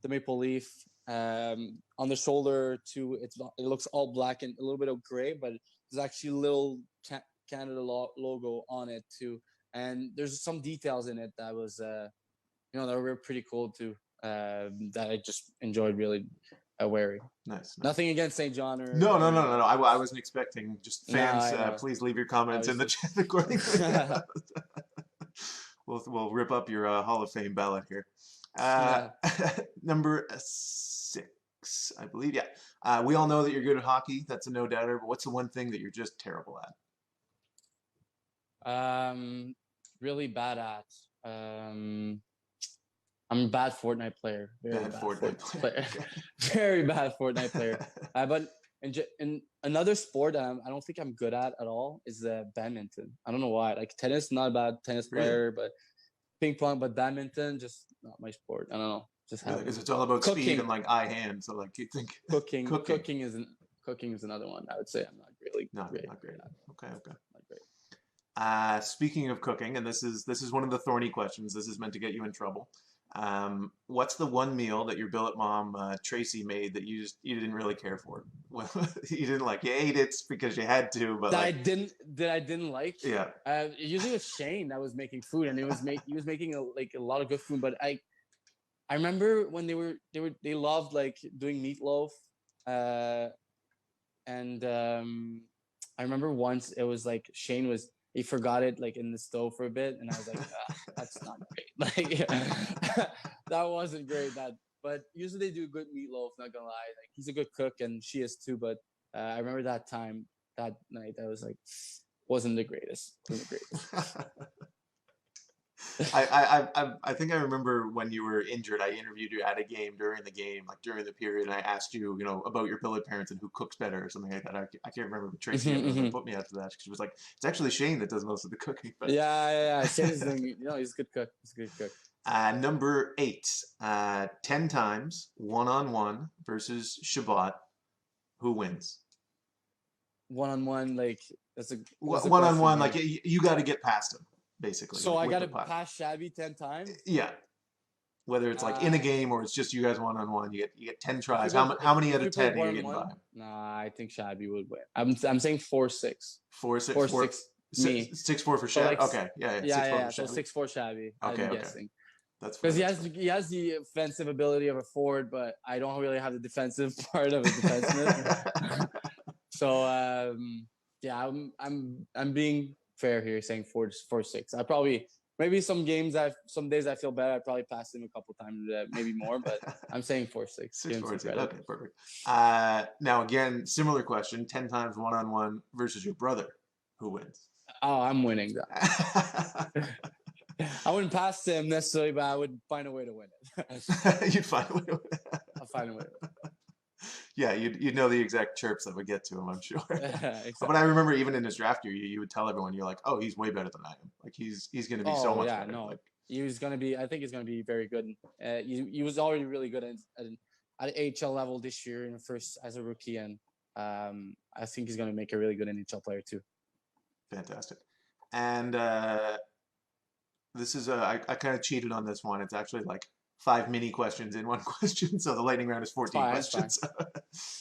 maple leaf, on the shoulder too. It looks all black and a little bit of gray, but there's actually little Canada logo on it too, and there's some details in it that was that were pretty cool too, that I just enjoyed really wearing. Nice. Nothing against St. John or no. I wasn't expecting. Just fans, No, please leave your comments in the chat accordingly. We'll rip up your Hall of Fame ballot here. Number 6, I believe. Yeah. We all know that you're good at hockey. That's a no doubter. But what's the one thing that you're just terrible at? Really bad at. I'm a bad Fortnite player. Very bad Fortnite player. Very bad Fortnite player. But in another sport that I don't think I'm good at all is badminton. I don't know why. Like tennis, not a bad tennis player, but ping pong, but badminton, just not my sport. I don't know. Just because it's all about speed and like eye hand. So like you think cooking is another one. I would say I'm not really not great. At. Okay. Not great. Speaking of cooking, and this is one of the thorny questions. This is meant to get you in trouble. What's the one meal that your billet mom Tracy made that you didn't really care for? You didn't like. You ate it because you had to, but I didn't like. Yeah. Usually it was Shane that was making food, and he was making a lot of good food. But I remember when they loved like doing meatloaf, and I remember once it was like he forgot it like in the stove for a bit, and I was like, that's not great. Like that wasn't great. But usually they do good meatloaf. Not gonna lie, like he's a good cook and she is too. But I remember that night I was like, wasn't the greatest. I think I remember when you were injured, I interviewed you at a game during the game, like during the period, and I asked you, about your billet parents and who cooks better or something like that. I can't remember, but Tracy put me out to that. She was like, it's actually Shane that does most of the cooking. But... Yeah. Shane's doing, he's a good cook. Number 8, 10 times, 1-on-1 versus Shabbat. Who wins? 1-on-1, like that's a 1-on-1, like you got to get past him. Basically. So I got to pass Shabby 10 times? Yeah. Whether it's like in a game or it's just you guys 1-on-1, you get 10 tries. How many out of 10 are you getting by him? Nah, I think Shabby would win. I'm saying 4-6. 4-6? 4-6 me. 6-4 for Shabby? So okay. Yeah. 6-4 so 6-4 Shabby. Okay. I'm guessing. That's because he has the offensive ability of a forward, but I don't really have the defensive part of a defenseman. So I'm being fair here, saying 4-6. I probably some days I feel better. I probably passed him a couple times, maybe more, but I'm saying 4-6. 6-4. Okay, perfect. Now again, similar question: 10 times 1-on-1 versus your brother. Who wins? Oh, I'm winning that. I wouldn't pass him necessarily, but I would find a way to win it. You'd find a way to win it. I'll find a way to win it. Yeah, you'd know the exact chirps that would get to him, I'm sure. Exactly. But I remember even in his draft year, you would tell everyone, you're like, oh, he's way better than I am. Like he's going to be so much better. No. Like, he was going to be. I think he's going to be very good. He was already really good at AHL level this year in the first as a rookie, and I think he's going to make a really good NHL player too. Fantastic. And this is I kind of cheated on this one. It's actually like 5 mini questions in one question. So the lightning round is 14 questions.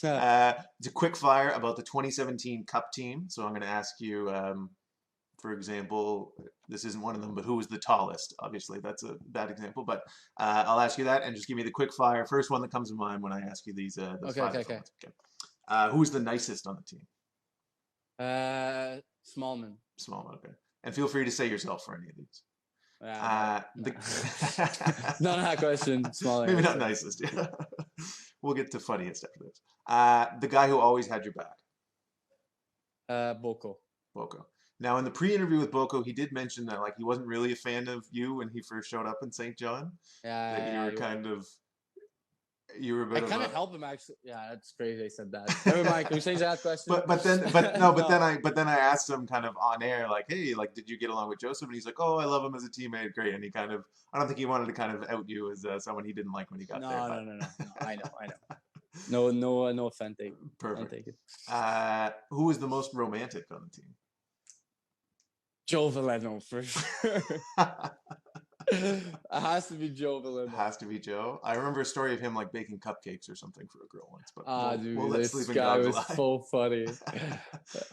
It's a quick fire about the 2017 Cup team. So I'm going to ask you, for example, this isn't one of them, but who was the tallest? Obviously, that's a bad example, but I'll ask you that and just give me the quick fire. First one that comes to mind when I ask you these. Okay. Who's the nicest on the team? Smallman. Okay. And feel free to say yourself for any of these. Not that question. Smaller. Maybe not nicest. Yeah. We'll get to funniest after this. The guy who always had your back. Boko. Now, in the pre-interview with Boko, he did mention that like he wasn't really a fan of you when he first showed up in St. John. Yeah, That you yeah, were you're right. kind of, you were a I bit of kind a. of helped him actually. Yeah, that's crazy. I said that. Never mind. Can we change that question? But then I asked him kind of on air, like, hey, like, did you get along with Joseph? And he's like, oh, I love him as a teammate, great. And he kind of, I don't think he wanted to kind of out you as someone he didn't like when he got there. No, But no, no, no, no. I know. No offense. Don't perfect. take it. Who was the most romantic on the team? Joe Valeno for sure. It has to be Joe Valeno. Has to be Joe. I remember a story of him like baking cupcakes or something for a girl once, but Dude, we'll let this sleeping guy dogs was lie. so funny.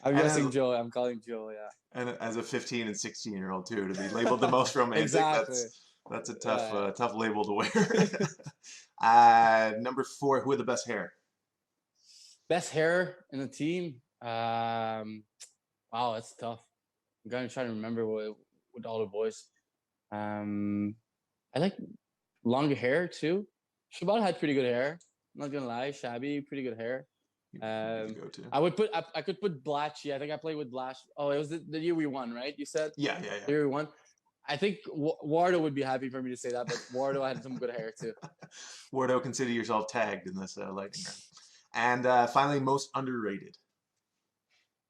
I'm And guessing as- Joe. I'm calling Joe. Yeah. And as a 15 and 16-year-old too, to be labeled the most romantic, Exactly. that's a tough Yeah. tough label to wear. Number 4, who had the best hair? Best hair in the team. Wow, that's tough. I'm gonna try to remember with all the boys. I like longer hair too. Shabbat had pretty good hair. I'm not gonna lie. Shabby, pretty good hair. You could go to. I could put Blatchy. I think I played with Blatch. Oh, it was the year we won, right? You said Yeah. the year we won. I think Wardo would be happy for me to say that, but Wardo had some good hair too. Wardo, consider yourself tagged in this lightning round. And finally, most underrated.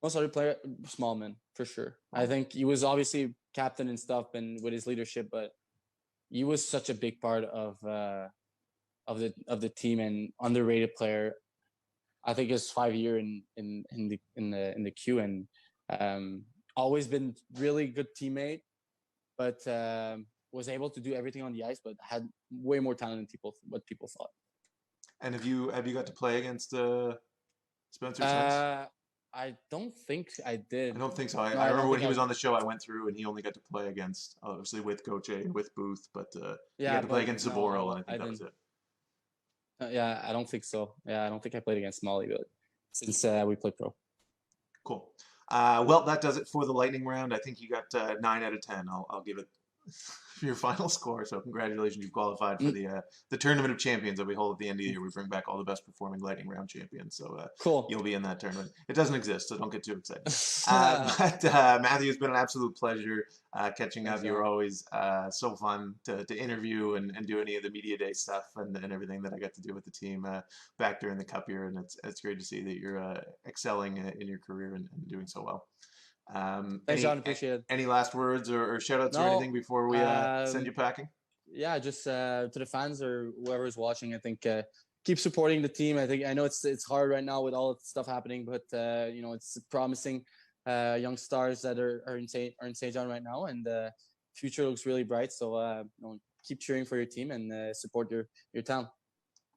Most other player, Smallman for sure. I think he was obviously captain and stuff, and with his leadership, but he was such a big part of the team and underrated player. I think his 5 year in the queue, and always been really good teammate, but was able to do everything on the ice, but had way more talent than what people thought. And have you got to play against Spencer since? I don't think I did. I don't think so. I No, I remember don't when think he was I- on the show, I went through and he only got to play against, obviously, with Goche and with Booth, but he Yeah, had to play but against no, Zaboral, and I I think that was didn't. it. Yeah, I don't think so. Yeah, I don't think I played against Molly, but since we played pro. Cool. Well, that does it for the lightning round. I think you got 9 out of 10. I'll give it your final score. So congratulations, you've qualified for the Tournament of Champions that we hold at the end of the year. We bring back all the best performing lightning round champions. So Cool. you'll be in that tournament. It doesn't exist, so don't get too excited. But Matthew, it's been an absolute pleasure catching up. You were always so fun to interview and do any of the media day stuff and everything that I got to do with the team back during the Cup year. And it's great to see that you're excelling in your career and doing so well. Thanks, John. Appreciate it. Any last words or shout outs or anything before we send you packing? Yeah, just to the fans or whoever's watching, I think keep supporting the team. I know it's hard right now with all the stuff happening, but it's promising young stars that are in St. John right now, and the future looks really bright. So keep cheering for your team and support your town.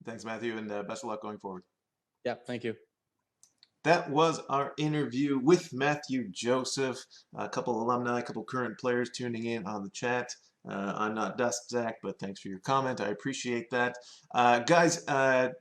Thanks, Matthew, and best of luck going forward. Yeah, thank you. That was our interview with Mathieu Joseph. A couple alumni, a couple current players tuning in on the chat. I'm not Dust Zach, but thanks for your comment. I appreciate that. Guys,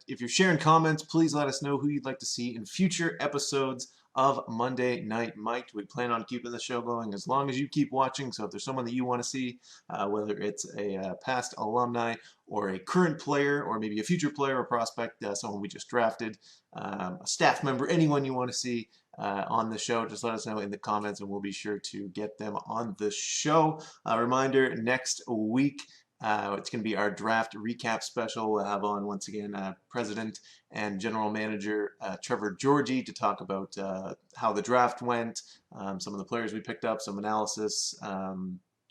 if you're sharing comments, please let us know who you'd like to see in future episodes of Monday Night Mic'd. We plan on keeping the show going as long as you keep watching. So if there's someone that you want to see, whether it's a past alumni or a current player or maybe a future player or prospect, someone we just drafted, a staff member, anyone you want to see on the show, just let us know in the comments and we'll be sure to get them on the show. A reminder, next week, it's going to be our draft recap special. We'll have on, once again, President and General Manager Trevor Georgie to talk about how the draft went, some of the players we picked up, some analysis,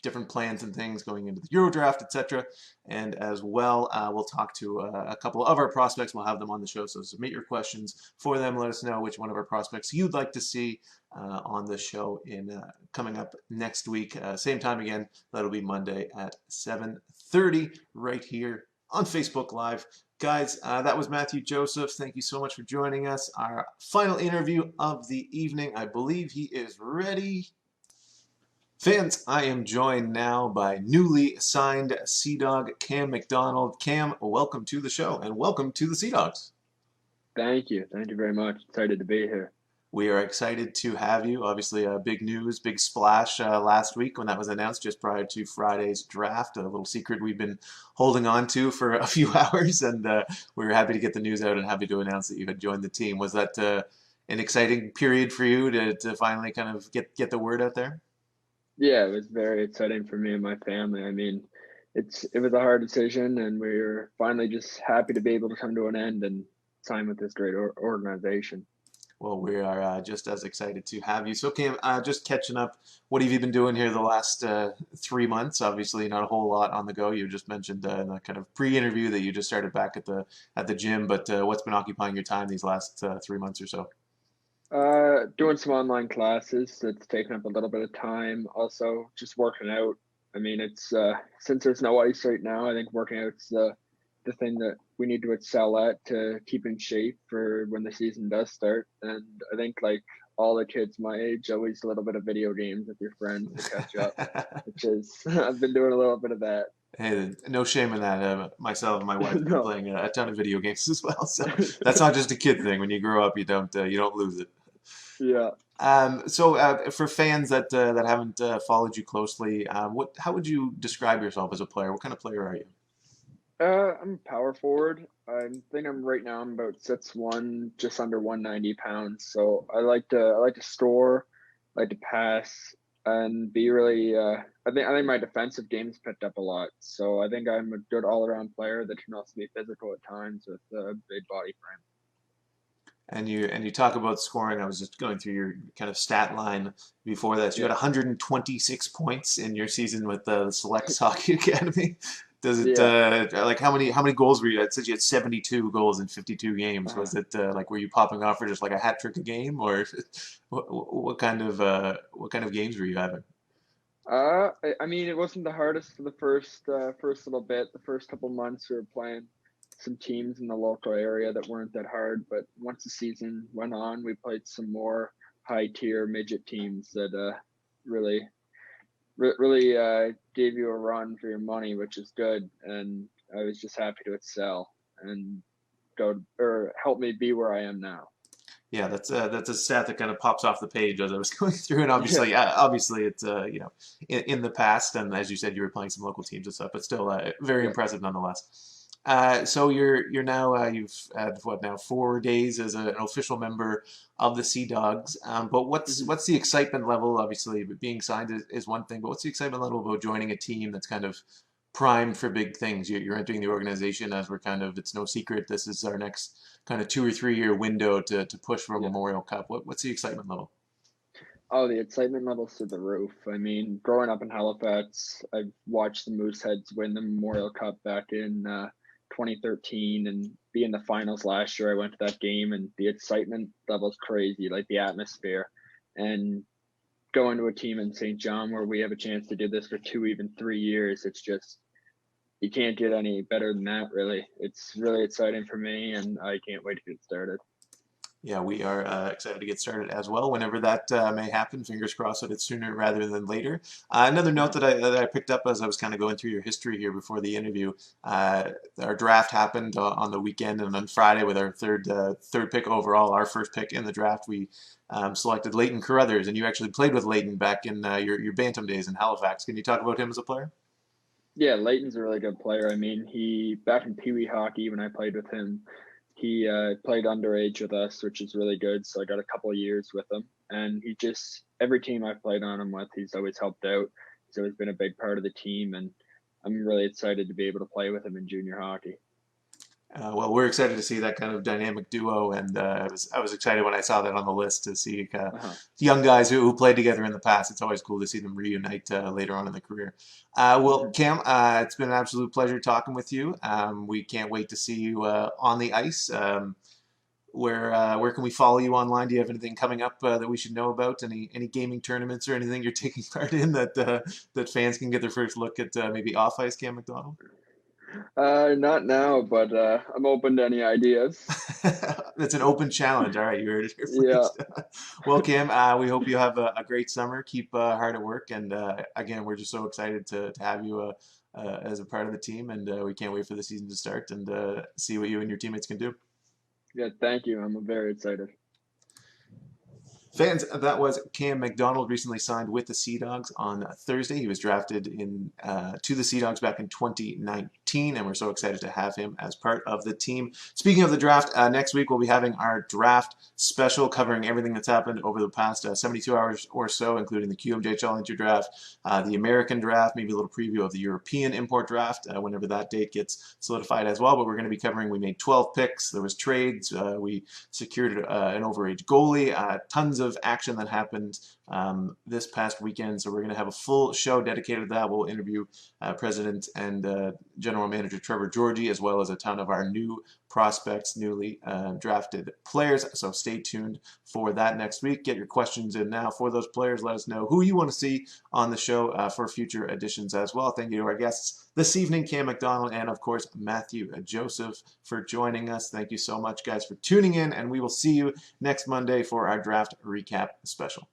different plans and things going into the Euro draft, etc. And as well, we'll talk to a couple of our prospects. We'll have them on the show, so submit your questions for them. Let us know which one of our prospects you'd like to see on the show in coming up next week. Same time again, that'll be Monday at 7:30 right here on Facebook Live. Guys, that was Mathieu Joseph. Thank you so much for joining us. Our final interview of the evening. I believe he is ready. Fans, I am joined now by newly signed Sea Dog Cam MacDonald. Cam, welcome to the show and welcome to the Sea Dogs. Thank you. Thank you very much. Excited to be here. We are excited to have you. Obviously, big news, big splash last week when that was announced just prior to Friday's draft. A little secret we've been holding on to for a few hours, and we were happy to get the news out and happy to announce that you had joined the team. Was that an exciting period for you to finally kind of get the word out there? Yeah, it was very exciting for me and my family. I mean, it was a hard decision, and we were finally just happy to be able to come to an end and sign with this great organization. Well, we are just as excited to have you. So, Cam, just catching up, what have you been doing here the last 3 months? Obviously, not a whole lot on the go. You just mentioned in the kind of pre-interview that you just started back at the gym, but what's been occupying your time these last 3 months or so? Doing some online classes. It's taken up a little bit of time. Also, just working out. I mean, it's since there's no ice right now, I think working out's the thing that we need to excel at to keep in shape for when the season does start. And I think like all the kids my age, always a little bit of video games with your friends to catch up, which is I've been doing a little bit of that. Hey, no shame in that. Myself and my wife have been No. playing a ton of video games as well. So that's not just a kid thing. When you grow up, you don't lose it. Yeah. So for fans that haven't followed you closely, how would you describe yourself as a player? What kind of player are you? I'm a power forward. I think I'm about 6'1", just under 190 pounds. So I like to score, I like to pass, and be really. I think my defensive game's picked up a lot. So I think I'm a good all around player that can also be physical at times with a big body frame. And you talk about scoring. I was just going through your kind of stat line before that. So you had Yeah, 126 points in your season with the Select Hockey Academy. Does it yeah. like how many goals were you? It says you had 72 goals in 52 games. Uh, Was it like were you popping off for just like a hat trick a game, or what kind of games were you having? I mean, it wasn't the hardest for the first little bit. The first couple months, we were playing some teams in the local area that weren't that hard. But once the season went on, we played some more high tier midget teams that really, really gave you a run for your money, which is good. And I was just happy to excel and go or help me be where I am now. Yeah, that's a stat that kind of pops off the page as I was going through, and Yeah, obviously it's in the past, and as you said, you were playing some local teams and stuff, but still very yeah. impressive nonetheless. So you're now you've had what now 4 days as an official member of the Sea Dogs, but Mhm. what's the excitement level? Obviously, being signed is one thing, but what's the excitement level about joining a team that's kind of primed for big things? You're entering the organization as we're kind of, it's no secret, this is our next kind of 2 or 3 year window to push for a Yeah. Memorial Cup. What's the excitement level? Oh, the excitement level's through the roof. I mean, growing up in Halifax, I've watched the Mooseheads win the Memorial Cup back in 2013 and be in the finals last year. I went to that game and the excitement level's crazy, like the atmosphere. And going to a team in St. John where we have a chance to do this for 2, even 3 years, it's just, you can't get any better than that, really. It's really exciting for me and I can't wait to get started. Yeah, we are excited to get started as well. Whenever that may happen, fingers crossed that it's sooner rather than later. Another note Uh-huh. that I picked up as I was kind of going through your history here before the interview, our draft happened on the weekend, and on Friday with our third pick overall, our first pick in the draft, we selected Leighton Carruthers, and you actually played with Leighton back in your Bantam days in Halifax. Can you talk about him as a player? Yeah, Leighton's a really good player. I mean, he back in Pee Wee hockey when I played with him, he played underage with us, which is really good. So I got a couple of years with him, and he just every team I've played on him with, he's always helped out. He's always been a big part of the team, and I'm really excited to be able to play with him in junior hockey. Well, we're excited to see that kind of dynamic duo, and I was excited when I saw that on the list to see Uh-huh. young guys who played together in the past. It's always cool to see them reunite later on in the career. Well, Hmm. Cam, it's been an absolute pleasure talking with you. We can't wait to see you on the ice. Where can we follow you online? Do you have anything coming up that we should know about? Any gaming tournaments or anything you're taking part in that fans can get their first look at maybe off ice, Cam MacDonald? Not now, but I'm open to any ideas. That's an open challenge. All right, you heard it here Yeah, first. Well, Cam, we hope you have a great summer. Keep hard at work, and again, we're just so excited to have you as a part of the team, and we can't wait for the season to start and see what you and your teammates can do. yeah. Thank you. I'm very excited. Fans, that was Cam MacDonald, recently signed with the Sea Dogs on Thursday. He was drafted to the Sea Dogs back in 2019, and we're so excited to have him as part of the team. Speaking of the draft, next week we'll be having our draft special covering everything that's happened over the past 72 hours or so, including the QMJHL Inter draft, the American draft, maybe a little preview of the European import draft whenever that date gets solidified as well. But we're going to be covering, we made 12 picks, there was trades, we secured an overage goalie, tons of action that happened this past weekend. So we're going to have a full show dedicated to that. We'll interview President and General Manager Trevor Georgie, as well as a ton of our new prospects, newly drafted players. So stay tuned for that next week. Get your questions in now for those players. Let us know who you want to see on the show for future editions as well. Thank you to our guests this evening, Cam MacDonald, and of course, Mathieu Joseph, for joining us. Thank you so much, guys, for tuning in, and we will see you next Monday for our draft recap special.